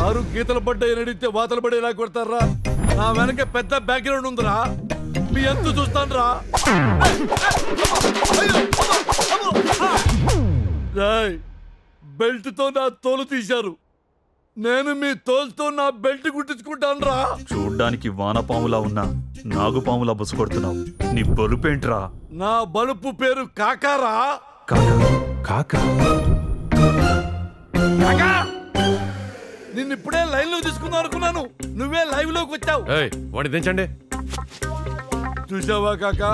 Car గీతలు పడ్డాయి నడిస్తే వాతలు పడేలా కొడతారా? నా వెనక పెద్ద బ్యాక్గ్రౌండ్ ఉందిరా, మీ ఎంత చూస్తాను రా. బెల్ట్ తో నా తోలు తీశారు, నేను మీ తోలుతో నా బెల్ట్ కుట్టించుకుంటాను రా. చూడ్డానికి వానపాములా ఉన్నా నాగుపాములా బుస కొడుతున్నావు. నీ బలుపేంట్రా? నా బలుపు పేరు కాకారా. కాకా నిన్నిప్పుడే లైన్ లో తీసుకుందాం అనుకున్నాను, నువ్వే లైవ్ లోకి వచ్చావు. వాడిని దించండి. చూసావా కాకా,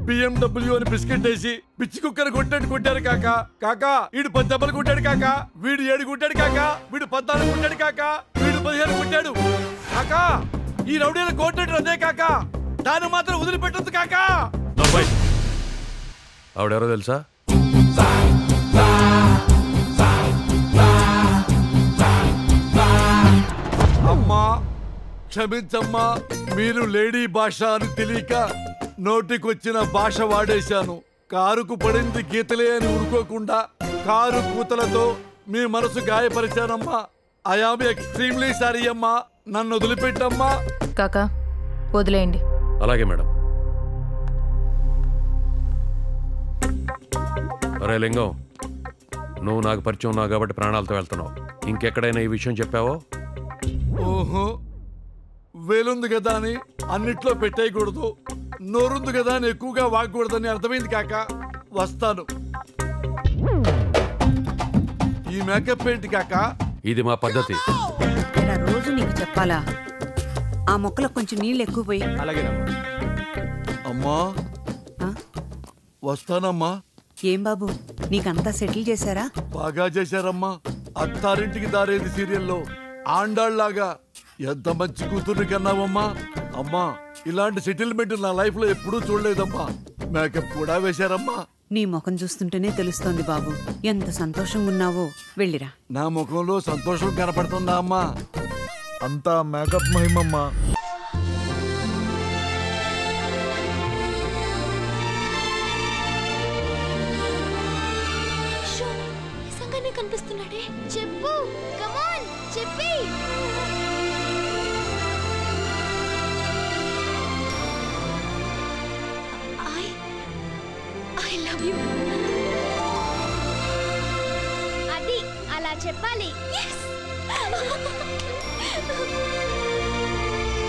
BMW అని బిస్కెట్ వేసి పిచ్చి కుక్కర్ కొట్టాడు కొట్టారు కాకా. కాకా వీడు 10 దెబ్బలు కొట్టాడు కాకా, వీడు 7 కొట్టాడు కాకా, వీడు 14 కొట్టాడు కాకా, వీడు 15 కొట్టాడు కాకా. ఈ రౌడీలు కొట్టాడు అదే కాకా, దాన్ని మాత్రం వదిలిపెట్టద్దు కాకా. ఆవిడెవరో తెలుసా? అమ్మా క్షమించమ్మా, మీరు లేడీ భాష అని తెలియక నోటికొచ్చిన భాష వాడేశాను. కారుకు పడింది గీతలే అని ఊరుకోకుండా కారు కూతలతో మీ మనసు గాయపరిచానమ్మా. ఐ యామ్ ఎక్స్ట్రీమ్లీ సారీ అమ్మా, నన్ను వదిలిపెట్టమ్మా. కాకా వదిలేయండి. అలాగే మేడం. అరే లింగం, నువ్వు నాకు పరిచయం ఉన్నావు కాబట్టి ప్రాణాలతో వెళ్తున్నావు. ఇంకెక్కడైనా ఈ విషయం చెప్పావో? ఓహో, వేలుంది కదా అని అన్నిట్లో పెట్టేయకూడదు, నోరుంది కదా అని ఎక్కువగా వాగకూడదని అర్థమైంది కాక. వస్తాను. ఈ మేకప్ ఏంటి కాక? ఇది మా పద్ధతి. రోజు నీకు చెప్పాలా? ఆ మొక్కలకు కొంచెం నీళ్ళు ఎక్కువ పోయి. అలాగేనమ్మా. అమ్మా వస్తానమ్మా. ఏం బాబు, నీకంతా సెటిల్ చేశారా? బాగా చేశారమ్మా. అత్తారింటికి దారేది సీరియల్లో ఆండాళ్లాగా ఎంత మంచి కూతుర్ని కన్నావమ్మా. అమ్మా ఇలాంటి సెటిల్మెంట్ నా లైఫ్ లో ఎప్పుడూ చూడలేదమ్మా. మేకప్ కూడా వేశారమ్మా. నీ ముఖం చూస్తుంటేనే తెలుస్తోంది బాబు, ఎంత సంతోషంగా ఉన్నావో. వెళ్ళిరా. నా ముఖంలో సంతోషం కనపడుతుందా అమ్మా? అంతా మేకప్ మహిమమ్మా. కనిపిస్తున్నాడే, చెప్పు, కమాన్ చెప్పి. I love you. అది అలా చెప్పాలి. Yes.